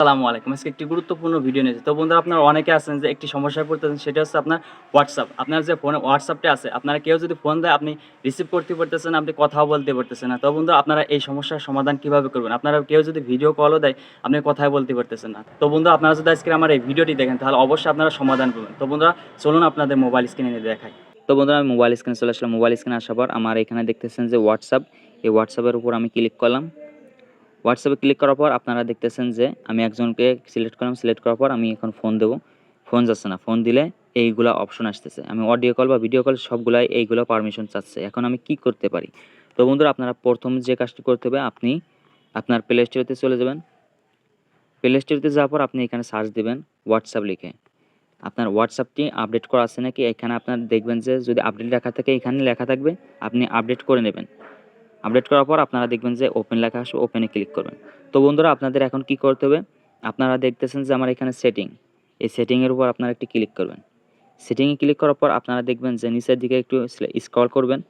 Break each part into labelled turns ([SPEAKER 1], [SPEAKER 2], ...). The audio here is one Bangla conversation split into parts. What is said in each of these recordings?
[SPEAKER 1] আসসালামু আলাইকুম। আজকে একটি গুরুত্বপূর্ণ ভিডিও নিয়েছি। তো বন্ধুরা আপনারা অনেকে আছেন যে একটি সমস্যায় পড়তেছেন সেটা হচ্ছে আপনার WhatsApp। আপনার যে ফোনে WhatsApp-টা আছে আপনারা কেউ যদি ফোন দেয় আপনি রিসিভ করতে পারতেছেন না, আপনি কথাও বলতে পারতেছেন না। তো বন্ধুরা আপনারা এই সমস্যার সমাধান কিভাবে করবেন? আপনারা কেউ যদি ভিডিও কলও দেয় আপনি কথাই বলতে পারতেছেন না। তো বন্ধুরা আপনারা যদি আজকে আমার এই ভিডিওটি দেখেন তাহলে অবশ্যই আপনারা সমাধান করবেন। তো বন্ধুরা চলুন আপনাদের মোবাইল স্ক্রিনে নিয়ে দেখাই। তো বন্ধুরা আমি মোবাইল স্ক্রিনে চলে আসলাম। মোবাইল স্ক্রিনে আসার পর আমার এখানে দেখতেছেন যে WhatsApp, এই WhatsApp-এর উপর আমি ক্লিক করলাম। হোয়াটসঅ্যাপে ক্লিক করার পর আপনারা দেখতেছেন যে আমি একজনকে সিলেক্ট করলাম। সিলেক্ট করার পর আমি এখন ফোন দেবো। ফোন যাচ্ছে না। ফোন দিলে এইগুলা অপশন আসতেছে। আমি অডিও কল বা ভিডিও কল সবগুলাই এইগুলা পারমিশন চাচ্ছে। এখন আমি কি করতে পারি? তো বন্ধুরা আপনারা প্রথম যে কাজটি করতে হবে আপনি আপনার প্লে স্টোরেতে চলে যাবেন। প্লে স্টোরেতে যাওয়ার পর আপনি এখানে সার্চ দিবেন WhatsApp লিখে। আপনার WhatsAppটি আপডেট করা আছে নাকি এখানে আপনার দেখবেন যে যদি আপডেট লেখা থাকে এখানে লেখা থাকবে। আপনি আপডেট করে নেবেন। আপডেট করার পর আপনারা দেখবেন যে ওপেন লেখা আসবে, ওপেনে ক্লিক করবেন। তো বন্ধুরা আপনাদের এখন কি করতে হবে? আপনারা দেখতেছেন যে আমার এখানে সেটিং, এই সেটিংয়ের উপর আপনারা একটি ক্লিক করবেন। সেটিংয়ে ক্লিক করার পর আপনারা দেখবেন যে নিচের দিকে একটু স্ক্রল করবেন।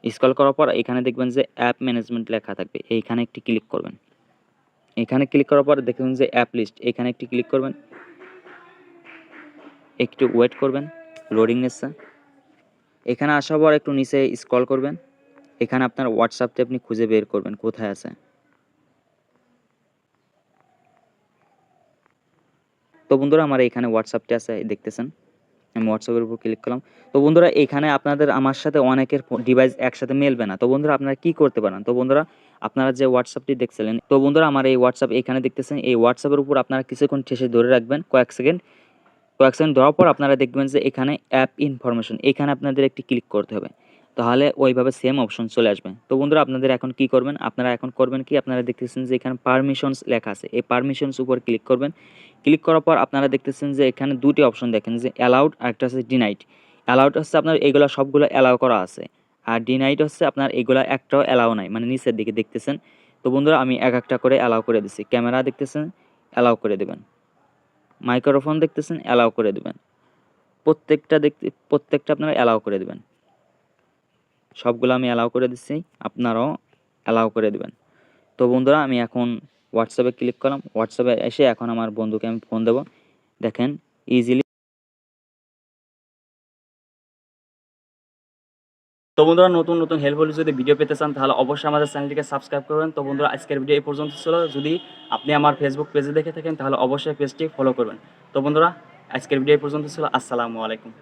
[SPEAKER 1] স্ক্রল করার পর এখানে দেখবেন যে অ্যাপ ম্যানেজমেন্ট লেখা থাকবে, এইখানে একটি ক্লিক করবেন। এখানে ক্লিক করার পর দেখবেন যে অ্যাপ লিস্ট, এখানে একটি ক্লিক করবেন। একটু ওয়েট করবেন, লোডিং নিচ্ছে। এখানে আসার পর একটু নিচে স্ক্রল করবেন। এখানে আপনার WhatsAppটি আপনি খুঁজে বের করবেন কোথায় আছে। তো বন্ধুরা আমার এখানে WhatsAppটি আছে দেখতেছেন। আমি WhatsApp-এর উপর ক্লিক করলাম। তো বন্ধুরা এখানে আপনাদের আমার সাথে অনেকের ডিভাইস একসাথে মেলবে না। তো বন্ধুরা আপনারা কি করতে পারেন? তো বন্ধুরা আপনারা যে WhatsApp-টি দেখছিলেন, তো বন্ধুরা আমার এই WhatsApp এখানে দেখতেছেন, এই WhatsApp-এর উপর আপনারা কিছুক্ষণ ঠেসে ধরে রাখবেন কয়েক সেকেন্ড। কয়েক সেকেন্ড ধরার পর আপনারা দেখবেন যে এখানে অ্যাপ ইনফরমেশন, এখানে আপনাদের একটি ক্লিক করতে হবে। তাহলে ওইভাবে সেম অপশন চলে আসবে। তো বন্ধুরা আপনাদের এখন কি করবেন? আপনারা এখন করবেন কি? আপনারা দেখতেছেন যে এখানে পারমিশনস লেখা আছে। এই পারমিশনস উপর ক্লিক করবেন। ক্লিক করার পর আপনারা দেখতেছেন যে এখানে ২ টি অপশন দেখেন যে অ্যালাউড আর একটা হচ্ছে ডিনাইড। অ্যালাউড হচ্ছে আপনার এগুলা সবগুলো অ্যালাউ করা আছে। আর ডিনাইড হচ্ছে আপনার এগুলা একটাও অ্যালাউ নাই। মানে নিচের দিকে দেখতেছেন। তো বন্ধুরা আমি এক একটা করে অ্যালাউ করে দিচ্ছি। ক্যামেরা দেখতেছেন, অ্যালাউ করে দিবেন। মাইক্রোফোন দেখতেছেন, অ্যালাউ করে দিবেন। প্রত্যেকটা আপনারা অ্যালাউ করে দিবেন। সবগুলো আমি অ্যালাউ করে দিচ্ছি, আপনারাও অ্যালাউ করে দিবেন। তো বন্ধুরা আমি এখন WhatsApp-এ ক্লিক করলাম। WhatsApp-এ এসে এখন আমার বন্ধুকে আমি ফোন দেব। দেখেন ইজিলি। তো বন্ধুরা নতুন হেল্পফুল যদি ভিডিও পেতে চান তাহলে অবশ্যই আমাদের চ্যানেলটিকে সাবস্ক্রাইব করবেন। তো বন্ধুরা আজকের ভিডিও এই পর্যন্ত ছিল। যদি আপনি আমার ফেসবুক পেজে দেখে থাকেন তাহলে অবশ্যই পেজটি ফলো করবেন। তো বন্ধুরা আজকের ভিডিও এই পর্যন্ত ছিল। আসসালামু আলাইকুম।